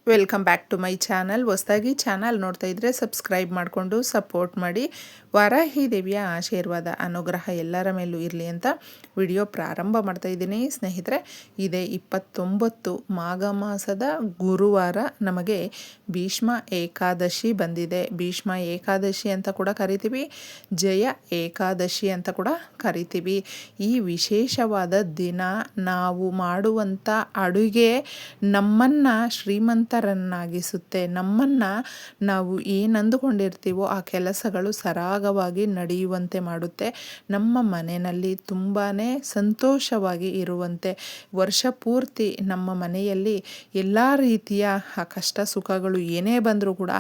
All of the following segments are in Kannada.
Welcome back to my channel. ಹೊಸದಾಗಿ ಚಾನಲ್ ನೋಡ್ತಾ ಇದ್ದರೆ ಸಬ್ಸ್ಕ್ರೈಬ್ ಮಾಡಿಕೊಂಡು ಸಪೋರ್ಟ್ ಮಾಡಿ. ವಾರಾಹಿ ದೇವಿಯ ಆಶೀರ್ವಾದ ಅನುಗ್ರಹ ಎಲ್ಲರ ಮೇಲೂ ಇರಲಿ ಅಂತ ವಿಡಿಯೋ ಪ್ರಾರಂಭ ಮಾಡ್ತಾ ಇದ್ದೀನಿ ಸ್ನೇಹಿತರೆ. ಇದೇ 29 ಮಾಘ ಮಾಸದ ಗುರುವಾರ ನಮಗೆ ಭೀಷ್ಮ ಏಕಾದಶಿ ಬಂದಿದೆ. ಭೀಷ್ಮ ಏಕಾದಶಿ ಅಂತ ಕೂಡ ಕರಿತೀವಿ, ಜಯ ಏಕಾದಶಿ ಅಂತ ಕೂಡ ಕರಿತೀವಿ. ಈ ವಿಶೇಷವಾದ ದಿನ ನಾವು ಮಾಡುವಂಥ ಅಡುಗೆ ನಮ್ಮನ್ನು ಶ್ರೀಮಂತರನ್ನಾಗಿಸುತ್ತೆ. ನಮ್ಮನ್ನು ನಾವು ಏನು ಅಂದುಕೊಂಡಿರ್ತೀವೋ ಆ ಕೆಲಸಗಳು ಸರಾಗವಾಗಿ ನಡೆಯುವಂತೆ ಮಾಡುತ್ತೆ. ನಮ್ಮ ಮನೆಯಲ್ಲಿ ತುಂಬಾ ಸಂತೋಷವಾಗಿ ಇರುವಂತೆ, ವರ್ಷ ಪೂರ್ತಿ ನಮ್ಮ ಮನೆಯಲ್ಲಿ ಎಲ್ಲ ರೀತಿಯ ಕಷ್ಟ ಸುಖಗಳು ಏನೇ ಬಂದರೂ ಕೂಡ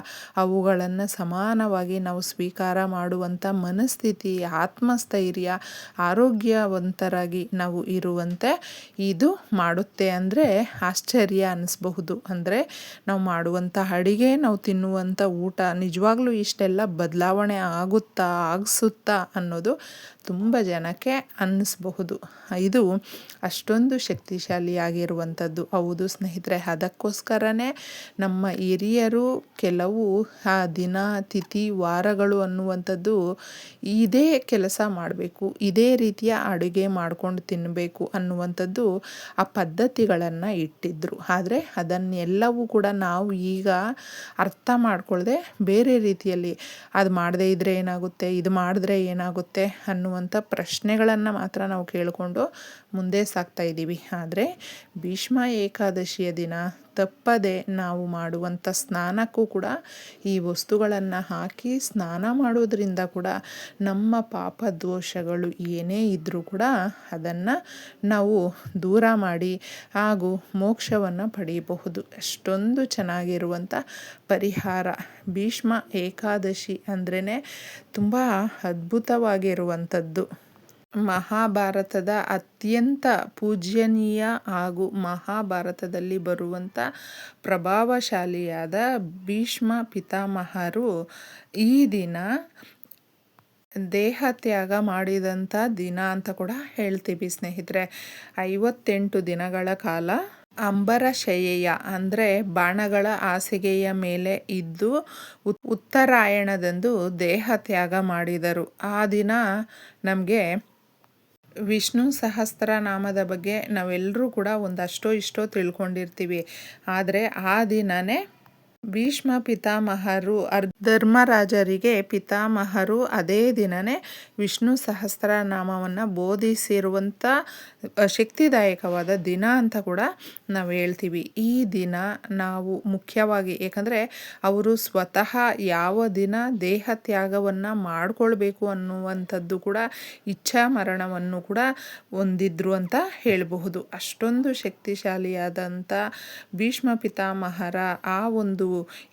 ಅವುಗಳನ್ನು ಸಮಾನವಾಗಿ ನಾವು ಸ್ವೀಕಾರ ಮಾಡುವಂಥ ಮನಸ್ಥಿತಿ, ಆತ್ಮಸ್ಥೈರ್ಯ, ಆರೋಗ್ಯವಂತರಾಗಿ ನಾವು ಇರುವಂತೆ ಇದು ಮಾಡುತ್ತೆ. ಅಂದರೆ ಆಶ್ಚರ್ಯ ಅನ್ನಿಸ್ಬಹುದು. ಅಂದರೆ ನಾವು ಮಾಡುವಂಥ ಅಡಿಗೆ, ನಾವು ತಿನ್ನುವಂಥ ಊಟ ನಿಜವಾಗ್ಲೂ ಇಷ್ಟೆಲ್ಲ ಬದಲಾವಣೆ ಆಗಿಸುತ್ತಾ ಅನ್ನೋದು ತುಂಬ ಜನಕ್ಕೆ ಅನ್ನಿಸ್ಬಹುದು. ಇದು ಅಷ್ಟೊಂದು ಶಕ್ತಿಶಾಲಿಯಾಗಿರುವಂಥದ್ದು. ಹೌದು ಸ್ನೇಹಿತರೆ, ಅದಕ್ಕೋಸ್ಕರನೇ ನಮ್ಮ ಹಿರಿಯರು ಕೆಲವು ಆ ದಿನ, ತಿಥಿ, ವಾರಗಳು ಅನ್ನುವಂಥದ್ದು ಇದೇ ಕೆಲಸ ಮಾಡಬೇಕು, ಇದೇ ರೀತಿಯ ಅಡುಗೆ ಮಾಡ್ಕೊಂಡು ತಿನ್ನಬೇಕು ಅನ್ನುವಂಥದ್ದು ಆ ಪದ್ಧತಿಗಳನ್ನು ಇಟ್ಟಿದ್ದರು. ಆದರೆ ಅದನ್ನೆಲ್ಲವೂ ಕೂಡ ನಾವು ಈಗ ಅರ್ಥ ಮಾಡ್ಕೊಳ್ಳದೆ ಬೇರೆ ರೀತಿಯಲ್ಲಿ ಅದು ಮಾಡದೇ ಇದ್ದರೆ ಏನಾಗುತ್ತೆ, ಇದು ಮಾಡಿದ್ರೆ ಏನಾಗುತ್ತೆ ಅನ್ನುವಂಥ ಪ್ರಶ್ನೆಗಳನ್ನು ಮಾತ್ರ ನಾವು ಕೇಳಿಕೊಂಡು ಮುಂದೆ ಸಾಗ್ತಾ ಇದ್ದೀವಿ. ಆದರೆ ಭೀಷ್ಮ ಏಕಾದಶಿಯ ದಿನ ತಪ್ಪದೆ ನಾವು ಮಾಡುವಂಥ ಸ್ನಾನಕ್ಕೂ ಕೂಡ ಈ ವಸ್ತುಗಳನ್ನು ಹಾಕಿ ಸ್ನಾನ ಮಾಡೋದ್ರಿಂದ ಕೂಡ ನಮ್ಮ ಪಾಪ ದೋಷಗಳು ಏನೇ ಇದ್ದರೂ ಕೂಡ ಅದನ್ನು ನಾವು ದೂರ ಮಾಡಿ ಹಾಗೂ ಮೋಕ್ಷವನ್ನು ಪಡೆಯಬಹುದು. ಅಷ್ಟೊಂದು ಚೆನ್ನಾಗಿರುವಂಥ ಪರಿಹಾರ ಭೀಷ್ಮ ಏಕಾದಶಿ ಅಂದ್ರೇ ತುಂಬ ಅದ್ಭುತವಾಗಿರುವಂಥದ್ದು. ಮಹಾಭಾರತದ ಅತ್ಯಂತ ಪೂಜ್ಯನೀಯ ಹಾಗೂ ಮಹಾಭಾರತದಲ್ಲಿ ಬರುವಂಥ ಪ್ರಭಾವಶಾಲಿಯಾದ ಭೀಷ್ಮ ಪಿತಾಮಹರು ಈ ದಿನ ದೇಹತ್ಯಾಗ ಮಾಡಿದಂಥ ದಿನ ಅಂತ ಕೂಡ ಹೇಳ್ತೀವಿ ಸ್ನೇಹಿತರೆ. 58 ದಿನಗಳ ಕಾಲ ಅಂಬರಶಯ್ಯ ಅಂದರೆ ಬಾಣಗಳ ಹಾಸಿಗೆಯ ಮೇಲೆ ಇದ್ದು ಉತ್ತರಾಯಣದಂದು ದೇಹತ್ಯಾಗ ಮಾಡಿದರು. ಆ ದಿನ ನಮಗೆ ವಿಷ್ಣು ಸಹಸ್ರನಾಮದ ಬಗ್ಗೆ ನಾವೆಲ್ಲರೂ ಕೂಡ ಒಂದಷ್ಟೋ ಇಷ್ಟೋ ತಿಳ್ಕೊಂಡಿರ್ತೀವಿ. ಆದರೆ ಆ ದಿನವೇ ಭೀಷ್ಮ ಪಿತಾಮಹರು ಧರ್ಮರಾಜರಿಗೆ ಪಿತಾಮಹರು ಅದೇ ದಿನವೇ ವಿಷ್ಣು ಸಹಸ್ರನಾಮವನ್ನು ಬೋಧಿಸಿರುವಂಥ ಶಕ್ತಿದಾಯಕವಾದ ದಿನ ಅಂತ ಕೂಡ ನಾವು ಹೇಳ್ತೀವಿ. ಈ ದಿನ ನಾವು ಮುಖ್ಯವಾಗಿ, ಏಕೆಂದರೆ ಅವರು ಸ್ವತಃ ಯಾವ ದಿನ ದೇಹ ತ್ಯಾಗವನ್ನು ಮಾಡಿಕೊಳ್ಬೇಕು ಅನ್ನುವಂಥದ್ದು ಕೂಡ ಇಚ್ಛಾ ಮರಣವನ್ನು ಕೂಡ ಹೊಂದಿದ್ರು ಅಂತ ಹೇಳಬಹುದು. ಅಷ್ಟೊಂದು ಶಕ್ತಿಶಾಲಿಯಾದಂಥ ಭೀಷ್ಮ ಪಿತಾಮಹರ ಆ ಒಂದು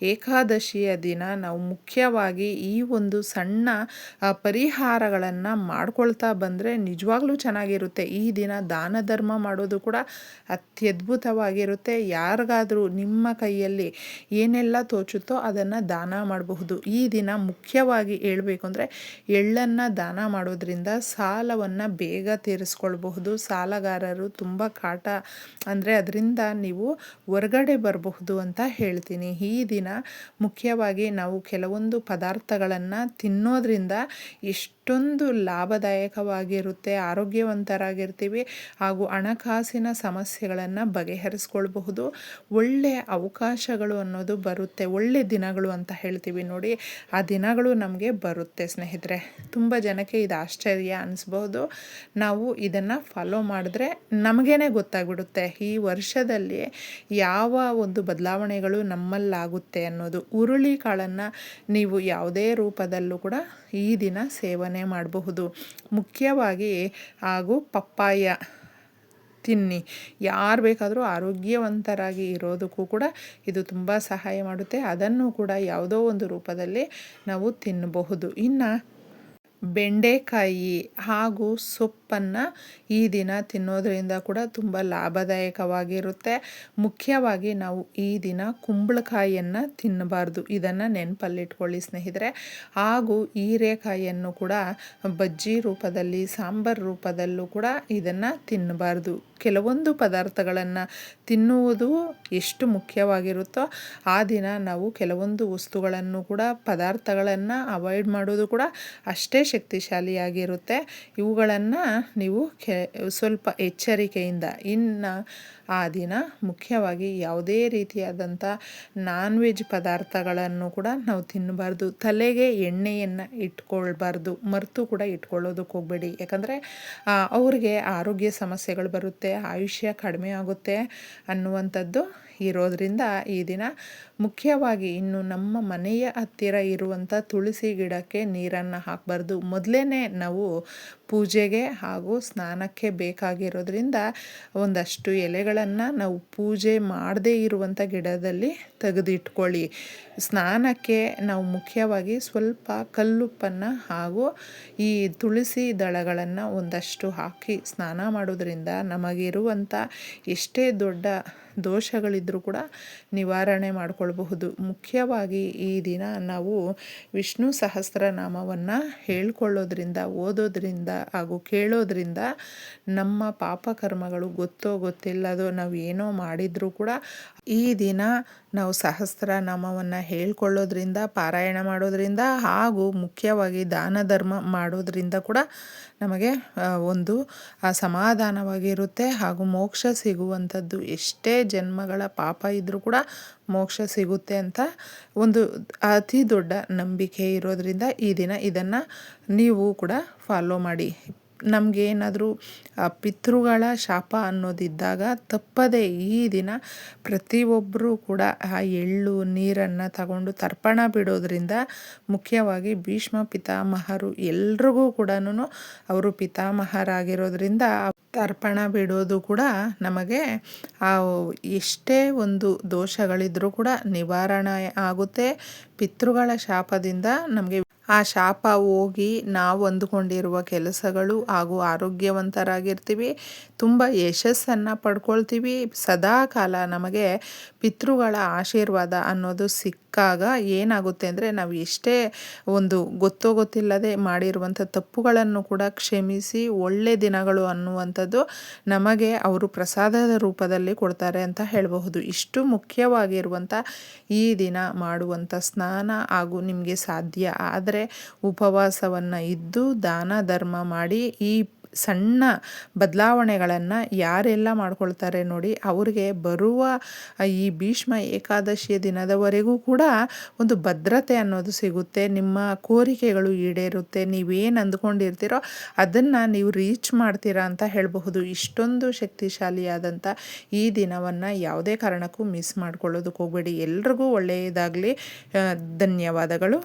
ಏಕಾದಶಿಯ ದಿನ ನಾವು ಮುಖ್ಯವಾಗಿ ಈ ಒಂದು ಸಣ್ಣ ಪರಿಹಾರಗಳನ್ನು ಮಾಡ್ಕೊಳ್ತಾ ಬಂದರೆ ನಿಜವಾಗ್ಲೂ ಚೆನ್ನಾಗಿರುತ್ತೆ. ಈ ದಿನ ದಾನ ಧರ್ಮ ಮಾಡೋದು ಕೂಡ ಅತ್ಯದ್ಭುತವಾಗಿರುತ್ತೆ. ಯಾರಿಗಾದರೂ ನಿಮ್ಮ ಕೈಯಲ್ಲಿ ಏನೆಲ್ಲ ತೋಚುತ್ತೋ ಅದನ್ನು ದಾನ ಮಾಡಬಹುದು. ಈ ದಿನ ಮುಖ್ಯವಾಗಿ ಹೇಳಬೇಕು ಅಂದರೆ ಎಳ್ಳನ್ನು ದಾನ ಮಾಡೋದ್ರಿಂದ ಸಾಲವನ್ನು ಬೇಗ ತೀರಿಸ್ಕೊಳ್ಬಹುದು. ಸಾಲಗಾರರು ತುಂಬ ಕಾಟ ಅಂದರೆ ಅದರಿಂದ ನೀವು ಹೊರಗಡೆ ಬರಬಹುದು ಅಂತ ಹೇಳ್ತೀನಿ. ಈ ದಿನ ಮುಖ್ಯವಾಗಿ ನಾವು ಕೆಲವೊಂದು ಪದಾರ್ಥಗಳನ್ನು ತಿನ್ನೋದ್ರಿಂದ ಎಷ್ಟೊಂದು ಲಾಭದಾಯಕವಾಗಿರುತ್ತೆ, ಆರೋಗ್ಯವಂತರಾಗಿರ್ತೀವಿ ಹಾಗೂ ಹಣಕಾಸಿನ ಸಮಸ್ಯೆಗಳನ್ನು ಬಗೆಹರಿಸ್ಕೊಳ್ಬಹುದು. ಒಳ್ಳೆಯ ಅವಕಾಶಗಳು ಅನ್ನೋದು ಬರುತ್ತೆ, ಒಳ್ಳೆ ದಿನಗಳು ಅಂತ ಹೇಳ್ತೀವಿ ನೋಡಿ, ಆ ದಿನಗಳು ನಮಗೆ ಬರುತ್ತೆ ಸ್ನೇಹಿತರೆ. ತುಂಬ ಜನಕ್ಕೆ ಇದು ಆಶ್ಚರ್ಯ ಅನ್ನಿಸ್ಬಹುದು. ನಾವು ಇದನ್ನು ಫಾಲೋ ಮಾಡಿದ್ರೆ ನಮಗೇನೆ ಗೊತ್ತಾಗ್ಬಿಡುತ್ತೆ ಈ ವರ್ಷದಲ್ಲಿ ಯಾವ ಒಂದು ಬದಲಾವಣೆಗಳು ನಮ್ಮಲ್ಲಾಗುತ್ತೆ ಅನ್ನೋದು. ಹುರುಳಿ ಕಾಳನ್ನು ನೀವು ಯಾವುದೇ ರೂಪದಲ್ಲೂ ಕೂಡ ಈ ದಿನ ಸೇವನೆ ಮಾಡಬಹುದು. ಮುಖ್ಯವಾಗಿ ಹಾಗೂ ಪಪ್ಪಾಯ ತಿನ್ನಿ. ಯಾರು ಬೇಕಾದರೂ ಆರೋಗ್ಯವಂತರಾಗಿ ಇರೋದಕ್ಕೂ ಕೂಡ ಇದು ತುಂಬ ಸಹಾಯ ಮಾಡುತ್ತೆ. ಅದನ್ನು ಕೂಡ ಯಾವುದೋ ಒಂದು ರೂಪದಲ್ಲಿ ನಾವು ತಿನ್ನಬಹುದು. ಇನ್ನು ಬೆಂಡೆಕಾಯಿ ಹಾಗೂ ಸೊಪ್ಪನ್ನು ಈ ದಿನ ತಿನ್ನೋದ್ರಿಂದ ಕೂಡ ತುಂಬ ಲಾಭದಾಯಕವಾಗಿರುತ್ತೆ. ಮುಖ್ಯವಾಗಿ ನಾವು ಈ ದಿನ ಕುಂಬಳಕಾಯಿಯನ್ನು ತಿನ್ನಬಾರ್ದು, ಇದನ್ನು ನೆನಪಲ್ಲಿಟ್ಕೊಳ್ಳಿ ಸ್ನೇಹಿತರೆ. ಹಾಗೂ ಹೀರೆಕಾಯಿಯನ್ನು ಕೂಡ ಬಜ್ಜಿ ರೂಪದಲ್ಲಿ, ಸಾಂಬಾರು ರೂಪದಲ್ಲೂ ಕೂಡ ಇದನ್ನು ತಿನ್ನಬಾರ್ದು. ಕೆಲವೊಂದು ಪದಾರ್ಥಗಳನ್ನು ತಿನ್ನುವುದು ಎಷ್ಟು ಮುಖ್ಯವಾಗಿರುತ್ತೋ ಆ ದಿನ ನಾವು ಕೆಲವೊಂದು ವಸ್ತುಗಳನ್ನು ಕೂಡ ಪದಾರ್ಥಗಳನ್ನು ಅವಾಯ್ಡ್ ಮಾಡೋದು ಕೂಡ ಅಷ್ಟೇ ಶಕ್ತಿಶಾಲಿಯಾಗಿರುತ್ತೆ. ಇವುಗಳನ್ನು ನೀವು ಸ್ವಲ್ಪ ಎಚ್ಚರಿಕೆಯಿಂದ ಇನ್ನು ಆ ದಿನ ಮುಖ್ಯವಾಗಿ ಯಾವುದೇ ರೀತಿಯಾದಂಥ ನಾನ್ ವೆಜ್ ಪದಾರ್ಥಗಳನ್ನು ಕೂಡ ನಾವು ತಿನ್ನಬಾರ್ದು. ತಲೆಗೆ ಎಣ್ಣೆಯನ್ನು ಇಟ್ಕೊಳ್ಬಾರ್ದು, ಮರೆತು ಕೂಡ ಇಟ್ಕೊಳ್ಳೋದಕ್ಕೆ ಹೋಗಬೇಡಿ. ಯಾಕಂದರೆ ಅವ್ರಿಗೆ ಆರೋಗ್ಯ ಸಮಸ್ಯೆಗಳು ಬರುತ್ತೆ, ಆಯುಷ್ಯ ಕಡಿಮೆ ಆಗುತ್ತೆ ಅನ್ನುವಂಥದ್ದು ಇರೋದರಿಂದ ಈ ದಿನ ಮುಖ್ಯವಾಗಿ ಇನ್ನು ನಮ್ಮ ಮನೆಯ ಹತ್ತಿರ ಇರುವಂಥ ತುಳಸಿ ಗಿಡಕ್ಕೆ ನೀರನ್ನು ಹಾಕಬಾರ್ದು. ಮೊದಲೇ ನಾವು ಪೂಜೆಗೆ ಹಾಗೂ ಸ್ನಾನಕ್ಕೆ ಬೇಕಾಗಿರೋದ್ರಿಂದ ಒಂದಷ್ಟು ಎಲೆಗಳನ್ನು ನಾವು ಪೂಜೆ ಮಾಡದೇ ಇರುವಂಥ ಗಿಡದಲ್ಲಿ ತೆಗೆದಿಟ್ಕೊಳ್ಳಿ. ಸ್ನಾನಕ್ಕೆ ನಾವು ಮುಖ್ಯವಾಗಿ ಸ್ವಲ್ಪ ಕಲ್ಲುಪ್ಪನ್ನು ಹಾಗೂ ಈ ತುಳಸಿ ದಳಗಳನ್ನು ಒಂದಷ್ಟು ಹಾಕಿ ಸ್ನಾನ ಮಾಡೋದ್ರಿಂದ ನಮಗಿರುವಂಥ ಎಷ್ಟೇ ದೊಡ್ಡ ದೋಷಗಳಿದ್ದರೂ ಕೂಡ ನಿವಾರಣೆ ಮಾಡಿಕೊಳ್ಬಹುದು. ಮುಖ್ಯವಾಗಿ ಈ ದಿನ ನಾವು ವಿಷ್ಣು ಸಹಸ್ರನಾಮವನ್ನು ಹೇಳ್ಕೊಳ್ಳೋದ್ರಿಂದ, ಓದೋದ್ರಿಂದ ಹಾಗೂ ಕೇಳೋದ್ರಿಂದ ನಮ್ಮ ಪಾಪಕರ್ಮಗಳು ಗೊತ್ತೋ ಗೊತ್ತಿಲ್ಲದೋ ನಾವು ಏನೋ ಮಾಡಿದರೂ ಕೂಡ ಈ ದಿನ ನಾವು ಸಹಸ್ರನಾಮವನ್ನು ಹೇಳ್ಕೊಳ್ಳೋದ್ರಿಂದ, ಪಾರಾಯಣ ಮಾಡೋದ್ರಿಂದ ಹಾಗೂ ಮುಖ್ಯವಾಗಿ ದಾನ ಧರ್ಮ ಮಾಡೋದ್ರಿಂದ ಕೂಡ ನಮಗೆ ಒಂದು ಸಮಾಧಾನವಾಗಿರುತ್ತೆ ಹಾಗೂ ಮೋಕ್ಷ ಸಿಗುವಂಥದ್ದು. ಎಷ್ಟೇ ಜನ್ಮಗಳ ಪಾಪ ಇದ್ದರೂ ಕೂಡ ಮೋಕ್ಷ ಸಿಗುತ್ತೆ ಅಂತ ಒಂದು ಅತಿ ದೊಡ್ಡ ನಂಬಿಕೆ ಇರೋದರಿಂದ ಈ ದಿನ ಇದನ್ನು ನೀವು ಕೂಡ ಫಾಲೋ ಮಾಡಿ. ನಮಗೇನಾದರೂ ಪಿತೃಗಳ ಶಾಪ ಅನ್ನೋದಿದ್ದಾಗ ತಪ್ಪದೆ ಈ ದಿನ ಪ್ರತಿಯೊಬ್ಬರೂ ಕೂಡ ಆ ಎಳ್ಳು ನೀರನ್ನು ತಗೊಂಡು ತರ್ಪಣ ಬಿಡೋದ್ರಿಂದ, ಮುಖ್ಯವಾಗಿ ಭೀಷ್ಮ ಪಿತಾಮಹರು ಎಲ್ರಿಗೂ ಕೂಡ ಅವರು ಪಿತಾಮಹರಾಗಿರೋದ್ರಿಂದ ತರ್ಪಣ ಬಿಡೋದು ಕೂಡ ನಮಗೆ ಎಷ್ಟೇ ಒಂದು ದೋಷಗಳಿದ್ರೂ ಕೂಡ ನಿವಾರಣೆ ಆಗುತ್ತೆ. ಪಿತೃಗಳ ಶಾಪದಿಂದ ನಮಗೆ ಆ ಶಾಪ ಹೋಗಿ ನಾವು ಅಂದುಕೊಂಡಿರುವ ಕೆಲಸಗಳು ಹಾಗೂ ಆರೋಗ್ಯವಂತರಾಗಿರ್ತೀವಿ, ತುಂಬ ಯಶಸ್ಸನ್ನು ಪಡ್ಕೊಳ್ತೀವಿ. ಸದಾ ಕಾಲ ನಮಗೆ ಪಿತೃಗಳ ಆಶೀರ್ವಾದ ಅನ್ನೋದು ಸಿಕ್ಕಾಗ ಏನಾಗುತ್ತೆ ಅಂದರೆ ನಾವು ಎಷ್ಟೇ ಒಂದು ಗೊತ್ತೋ ಗೊತ್ತಿಲ್ಲದೆ ಮಾಡಿರುವಂಥ ತಪ್ಪುಗಳನ್ನು ಕೂಡ ಕ್ಷಮಿಸಿ ಒಳ್ಳೆ ದಿನಗಳು ಅನ್ನುವಂಥದ್ದು ನಮಗೆ ಅವರು ಪ್ರಸಾದದ ರೂಪದಲ್ಲಿ ಕೊಡ್ತಾರೆ ಅಂತ ಹೇಳಬಹುದು. ಇಷ್ಟು ಮುಖ್ಯವಾಗಿರುವಂಥ ಈ ದಿನ ಮಾಡುವಂಥ ಸ್ನಾನ ಹಾಗೂ ನಿಮಗೆ ಸಾಧ್ಯ ಆದರೆ ಉಪವಾಸವನ್ನು ಇದ್ದು ದಾನ ಧರ್ಮ ಮಾಡಿ ಈ ಸಣ್ಣ ಬದಲಾವಣೆಗಳನ್ನು ಯಾರೆಲ್ಲ ಮಾಡ್ಕೊಳ್ತಾರೆ ನೋಡಿ, ಅವ್ರಿಗೆ ಬರುವ ಈ ಭೀಷ್ಮ ಏಕಾದಶಿಯ ದಿನದವರೆಗೂ ಕೂಡ ಒಂದು ಭದ್ರತೆ ಅನ್ನೋದು ಸಿಗುತ್ತೆ. ನಿಮ್ಮ ಕೋರಿಕೆಗಳು ಈಡೇರುತ್ತೆ, ನೀವೇನು ಅಂದ್ಕೊಂಡಿರ್ತೀರೋ ಅದನ್ನು ನೀವು ರೀಚ್ ಮಾಡ್ತೀರಾ ಅಂತ ಹೇಳಬಹುದು. ಇಷ್ಟೊಂದು ಶಕ್ತಿಶಾಲಿಯಾದಂಥ ಈ ದಿನವನ್ನು ಯಾವುದೇ ಕಾರಣಕ್ಕೂ ಮಿಸ್ ಮಾಡ್ಕೊಳ್ಳೋದಕ್ಕೆ ಹೋಗಬೇಡಿ. ಎಲ್ರಿಗೂ ಒಳ್ಳೆಯದಾಗಲಿ. ಧನ್ಯವಾದಗಳು.